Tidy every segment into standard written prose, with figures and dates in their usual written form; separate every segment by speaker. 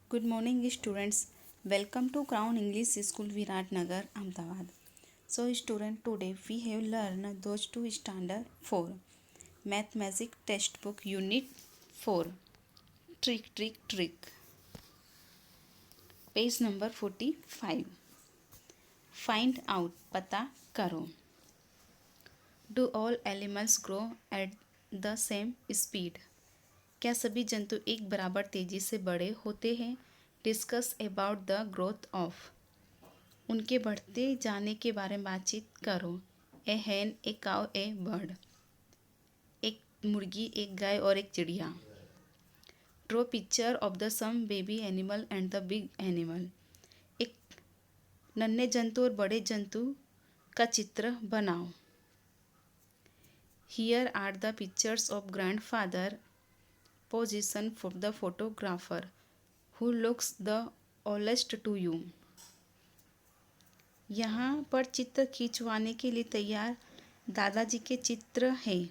Speaker 1: Good morning, students. Welcome to Crown English School, Viratnagar, Ahmedabad. So, student, today we have learned those two standard 4 Math Magic Textbook Unit 4 Trick Trick Trick. Page number 45. Find out, पता करो. Do all animals grow at the same speed? क्या सभी जंतु एक बराबर तेजी से बड़े होते हैं? Discuss about the growth of. उनके बढ़ते जाने के बारे में बातचीत करो. A hen, a cow, a bird. एक मुर्गी, एक गाय और एक चिड़िया. Draw picture of the some baby animal and the big animal. एक नन्हे जंतु और बड़े जंतु का चित्र बनाओ. Here are the pictures of grandfather position for the photographer who looks the oldest to you. यहाँ पर चित्र खिंचवाने के लिए तैयार दादाजी के चित्र हैं.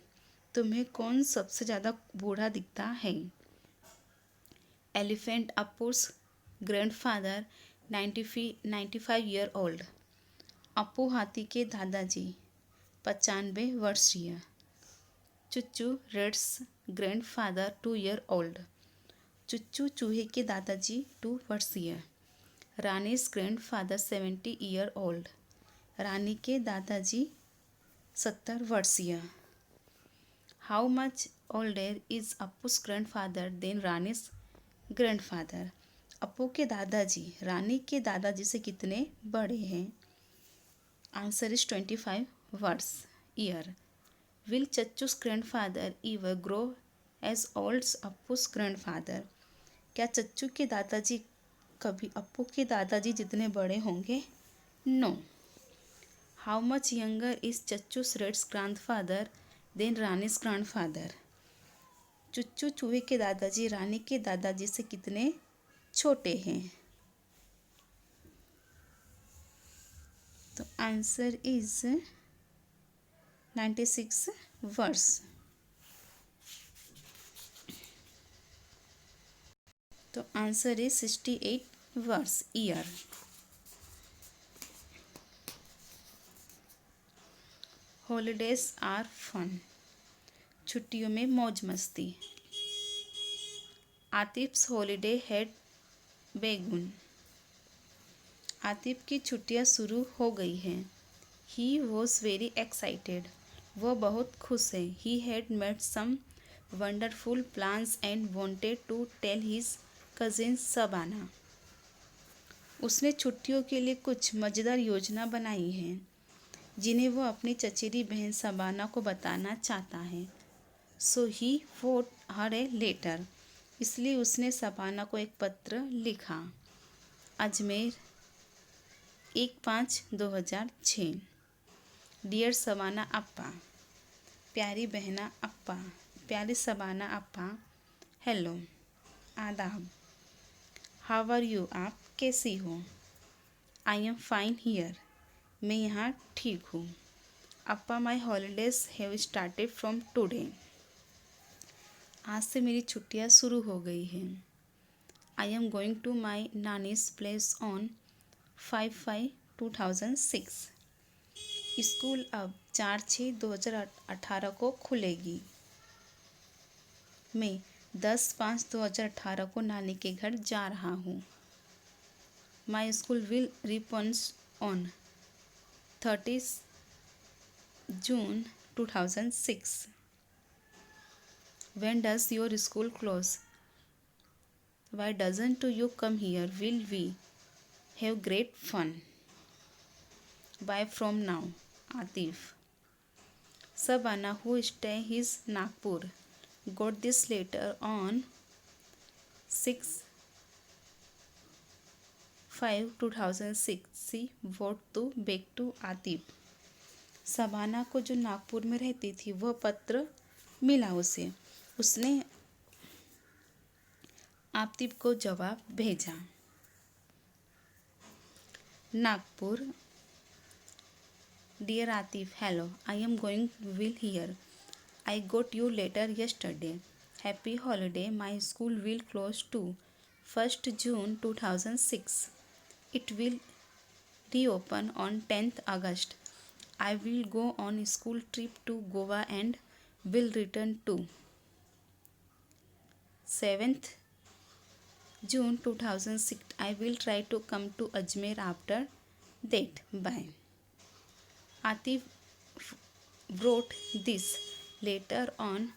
Speaker 1: तुम्हें कौन सबसे ज़्यादा बूढ़ा दिखता है? Elephant Appu's grandfather 95 year old. Appu हाथी के दादाजी 95 वर्षीय. Chuchu rat's grandfather 2 year old. Chuchu चूहे के दादाजी 2 वर्षीय. Rani's grandfather 70 year old. Rani के दादाजी 70 वर्षीय. How much older is Appu's grandfather than Rani's grandfather. Appu के दादाजी रानी के दादाजी से कितने बड़े हैं? आंसर इज 25 वर्ष year. Will Chachu's grandfather ever grow as old Appu's grandfather. क्या चच्चू के दादाजी कभी अप्पू के दादाजी जितने बड़े होंगे? No. How much younger is Chachu's rat's grandfather than Rani's grandfather. Chuchu चूहे के दादाजी रानी के दादाजी से कितने छोटे हैं? तो आंसर इज 96 वर्ष. तो आंसर इज 68 वर्ष ईयर. Holidays are fun. छुट्टियों में मौज मस्ती. Atif's holiday had begun. Atif की छुट्टियां शुरू हो गई हैं. He was very excited. वह बहुत खुश है. He had made some wonderful plans and wanted to tell his cousin Shabana. उसने छुट्टियों के लिए कुछ मज़ेदार योजना बनाई है जिन्हें वह अपनी चचेरी बहन शबाना को बताना चाहता है. So he wrote her a letter. इसलिए उसने शबाना को एक पत्र लिखा. अजमेर 1/5/2006. डियर शबाना अप्पा. प्यारी बहना अप्पा. प्यारी शबाना अप्पा. हेलो, आदाब. How are you. आप कैसी हो? I am fine here. मैं यहाँ ठीक हूँ. Appa, my holidays have started from today. आज से मेरी छुट्टियाँ शुरू हो गई हैं. I am going to my nani's place on 5/5/2006. School अब 4/6/2018 को खुलेगी. मैं 10/5/2018 को नानी के घर जा रहा हूँ. माई school will reopen on 30 June 2006. When does your school close? Why doesn't you come here? Will we have great fun? Bye from now, Atif. Sabana, who stay his Nagpur, got this letter on 6/5/2006. She wrote to back to Atif. Shabana को जो नागपुर में रहती थी वह पत्र मिला उसे. उसने आतिफ को जवाब भेजा. Nagpur. Dear Atif, hello. I am going will here. I got you letter yesterday. Happy holiday. My school will close to 1st June 2006. It will reopen on 10th August. I will go on school trip to Goa and will return to 7th June 2006. I will try to come to Ajmer after that. Bye. Atif wrote this letter on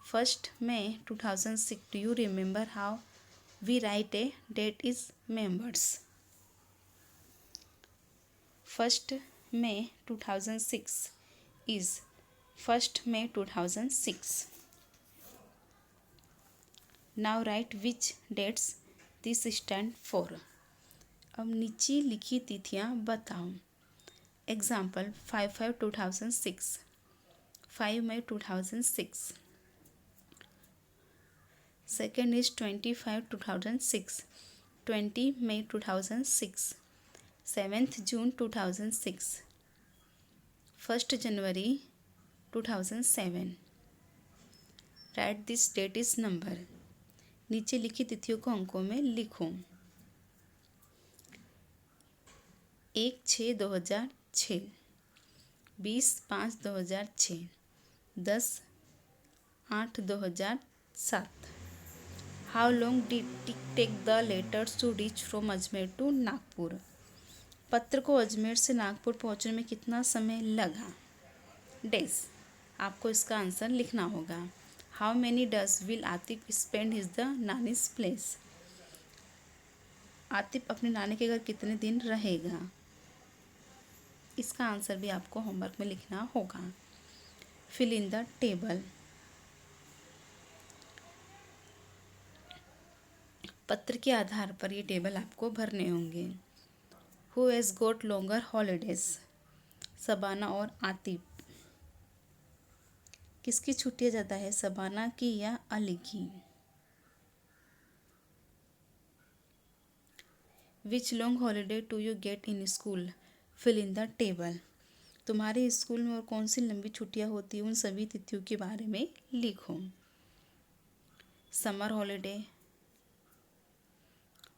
Speaker 1: 1st May 2006. Do you remember how we write a date is members? 1st May 2006 is 1st May 2006. Now write which dates this stand for. अब नीचे लिखी तिथियाँ बताओ. Example 5/5/2006, 5 May 2006. Second is 25/2006, 20 May 2006. 7th June 2006, 1st January 2007. Write this date is number. नीचे लिखी तिथियों को अंकों में लिखो. 1/6/2006, 20/5/2006, 10/8/2007. How long did it take the letters to reach from Ajmer to Nagpur? पत्र को अजमेर से नागपुर पहुंचने में कितना समय लगा? डेज. आपको इसका आंसर लिखना होगा. How many does will Atif spend his the nannies place? Atif अपने नानी के घर कितने दिन रहेगा? इसका आंसर भी आपको होमवर्क में लिखना होगा. Fill in the table. पत्र के आधार पर ये टेबल आपको भरने होंगे. Who has got longer holidays? Shabana और आतिफ. किसकी छुट्टियाँ ज़्यादा है, शबाना की या अली की? Which long holiday do you get in school? Fill in the table. तुम्हारे स्कूल में और कौन सी लंबी छुट्टियाँ होती हैं, उन सभी तिथियों के बारे में लिखो. Summer holiday,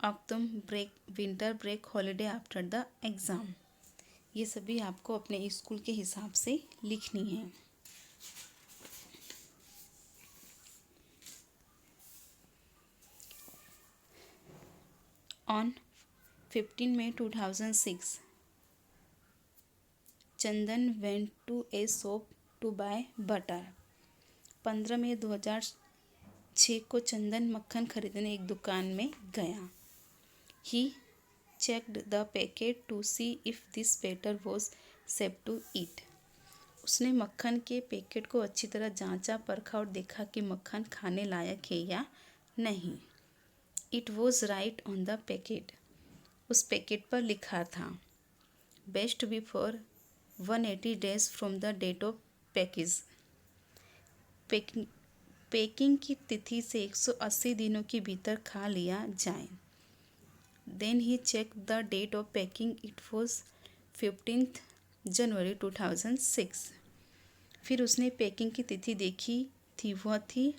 Speaker 1: autumn break, winter break, holiday after the exam. ये सभी आपको अपने स्कूल के हिसाब से लिखनी है. On 15 May 2006, Chandan went to a shop to buy butter. 15 मई 2006 को चंदन मक्खन खरीदने एक दुकान में गया. He checked the packet to see if this butter was safe to eat. उसने मक्खन के पैकेट को अच्छी तरह जांचा, परखा और देखा कि मक्खन खाने लायक है या नहीं. It was right on the packet. उस पैकेट पर लिखा था best before 180 days from the date of package. Packing की तिथि से 180 दिनों के भीतर खा लिया जाए. Then he check the date of packing. It was 15th January 2006. फिर उसने पैकिंग की तिथि देखी थी, वह थी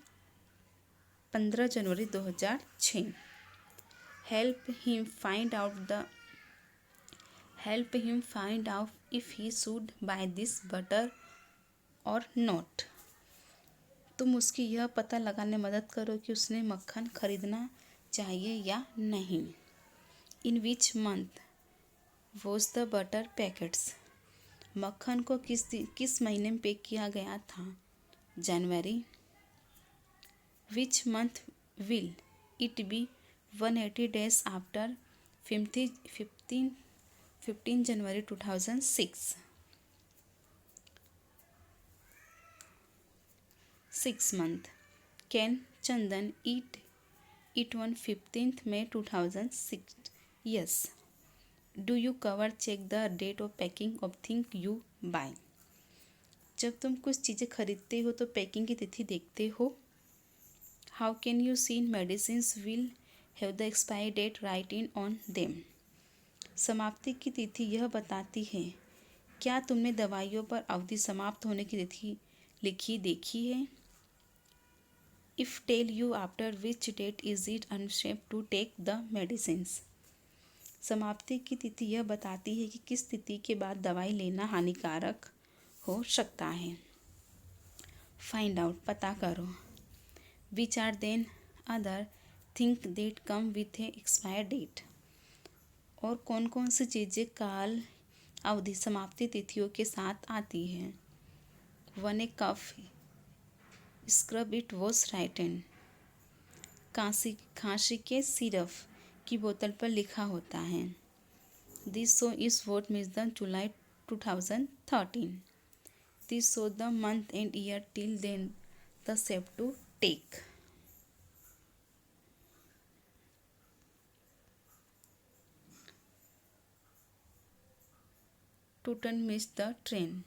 Speaker 1: 15 जनवरी 2006. Help him find out if he should buy this butter or not. तुम उसकी यह पता लगाने में मदद करो कि उसने मक्खन खरीदना चाहिए या नहीं. In which month was the butter packets? मक्खन को किस महीने में पैक किया गया था? जनवरी. Which month will it be 180 days after 15 January 2006? 6 month. Can Chandan eat it on 15th May 2006? Yes. Do you cover check the date of packing of things you buy? जब तुम कुछ चीज़ें खरीदते हो तो पैकिंग की तिथि देखते हो. How can you see medicines will have the expiry date written on them? समाप्ति की तिथि यह बताती है. क्या तुमने दवाइयों पर अवधि समाप्त होने की तिथि लिखी देखी है? If tell you after which date is it unsafe to take the medicines. समाप्ति की तिथि यह बताती है कि किस तिथि के बाद दवाई लेना हानिकारक हो सकता है। फाइंड आउट, पता करो। Which are then other think date come with a expire date. और कौन कौन सी चीज़ें काल अवधि समाप्ति तिथियों के साथ आती हैं। On a cough syrup it was written. खांसी के सिरप की बोतल पर लिखा होता है। This show is vote miss the July 2013। This show the month and year till then the safe to take. Tootan miss the train.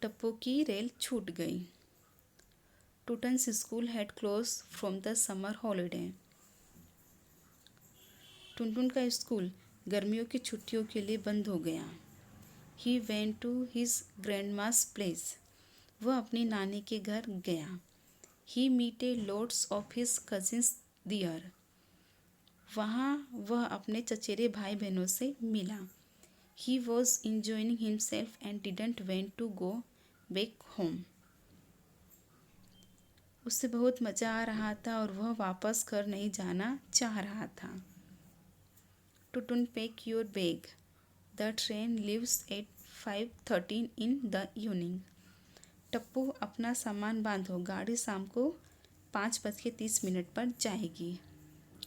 Speaker 1: Tappu की रेल छूट गई। Tootan's school had close from the summer holiday. Tuntun का स्कूल गर्मियों की छुट्टियों के लिए बंद हो गया। He went to his grandma's place. वह अपनी नानी के घर गया। He met loads of his cousins there. वहाँ वह अपने चचेरे भाई बहनों से मिला। He was enjoying himself and didn't went to go back home. उससे बहुत मज़ा आ रहा था और वह वापस घर नहीं जाना चाह रहा था। Tutun pack your bag. The train leaves at 5:13 in the evening. Tappu अपना सामान बांधो, गाड़ी शाम को 5:30 पर जाएगी।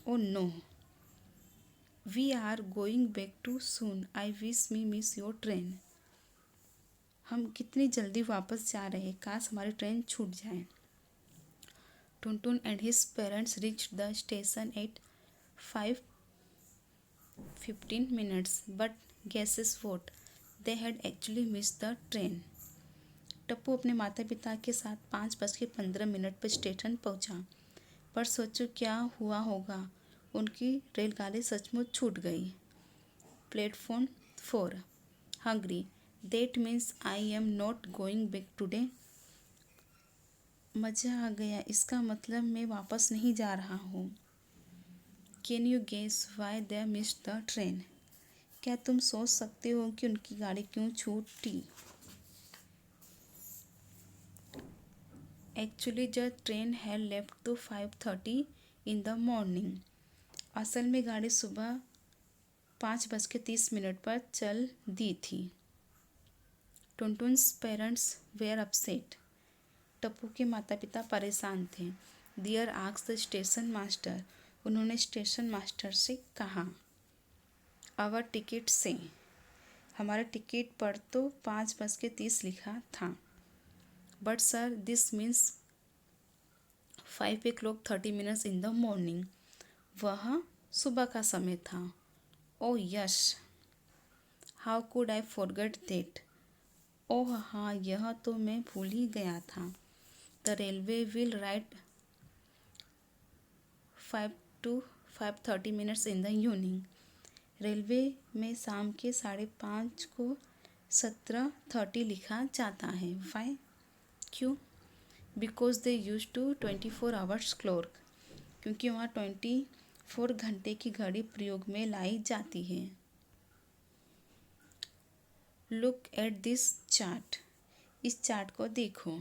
Speaker 1: Oh no, we are going back too soon, I wish me miss your train. हम कितनी जल्दी वापस जा रहे हैं, काश हमारी ट्रेन छूट जाए। Tuntun and his parents reached the station at 5:15, but guesses what? They had actually missed the train. Tappu अपने माता पिता के साथ 5:15 पर स्टेशन पहुंचा, पर सोचो क्या हुआ होगा, उनकी रेलगाड़ी सचमुच छूट गई। Platform 4। Hungry, that means I am not going back today. मज़ा आ गया, इसका मतलब मैं वापस नहीं जा रहा हूँ। Can you guess why they missed the train. क्या तुम सोच सकते हो कि उनकी गाड़ी क्यों छूटी। Actually the train had left to 5:30 in the morning. असल में गाड़ी सुबह 5:30 पर चल दी थी। Tuntun's parents were upset. टप्पू के माता पिता परेशान थे। Their asked the station master. उन्होंने स्टेशन मास्टर से कहा। आवर टिकट से, हमारे टिकट पर तो 5:30 लिखा था। But sir this means 5:30 in the morning. वह सुबह का समय था। Oh yes, how could I forget that. Oh हाँ, यह तो मैं भूल ही गया था। The railway will write 5 to 5:30 in the evening. Railway में शाम के 5:30 को 17:30 लिखा जाता है। वाई, क्यों। Because they use to 24 hours clock. क्योंकि वहाँ 24 घंटे की घड़ी प्रयोग में लाई जाती है। Look at this chart. इस चार्ट को देखो।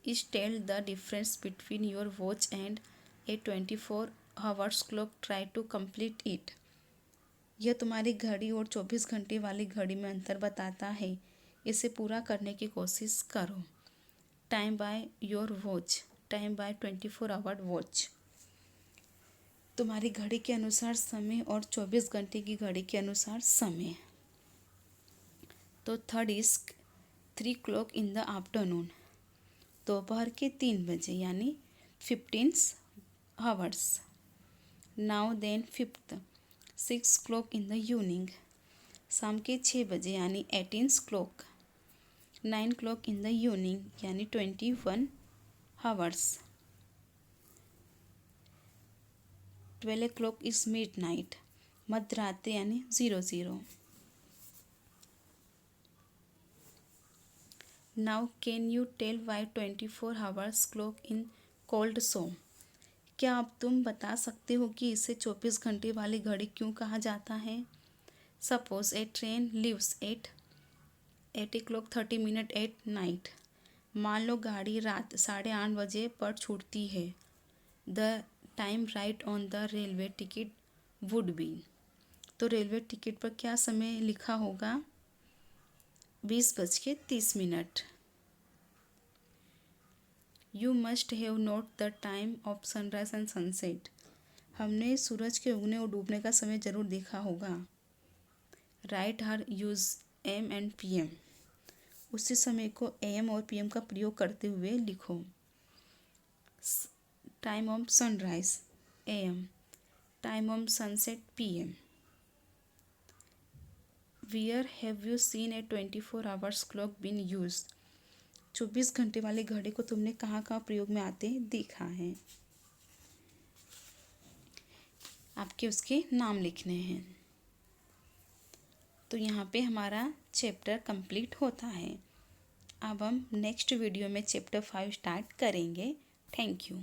Speaker 1: Is tell the difference between your watch and a 24 hours clock, try to complete it. यह तुम्हारी घड़ी और 24 घंटे वाली घड़ी में अंतर बताता है। इसे पूरा करने की कोशिश करो। Time by your watch, time by 24 hour watch. तुम्हारी घड़ी के अनुसार समय और 24 घंटे की घड़ी के अनुसार समय। तो third is 3 o'clock in the afternoon. दोपहर के 3 बजे यानी 15 hours. Now then fifth 6 o'clock in the evening. शाम के 6 बजे यानी 18 o'clock। 9 o'clock in the evening यानी 21 hours. 12 o'clock is midnight, मध्य रात्रि यानी 00। Now can you tell why 24 hours clock in called so. क्या अब तुम बता सकते हो कि इसे 24 घंटे वाली घड़ी क्यों कहा जाता है? Suppose A train leaves eight 8:30 at night. मान लो गाड़ी रात 8:30 बजे पर छूटती है। The time right on the railway ticket would be. तो रेलवे टिकट पर क्या समय लिखा होगा? 20:30। You must have note the time of sunrise and sunset. हमने सूरज के उगने और डूबने का समय जरूर देखा होगा। Right here use M and P M. उसी समय को एम और पीएम का प्रयोग करते हुए लिखो। Time of sunrise M, time of sunset PM. Where have you seen a 24 hours clock been use. 24 घंटे वाली घड़ी को तुमने कहाँ कहाँ प्रयोग में आते देखा है? आपके उसके नाम लिखने हैं। तो यहाँ पे हमारा चैप्टर कंप्लीट होता है। अब हम नेक्स्ट वीडियो में चैप्टर 5 स्टार्ट करेंगे। Thank you.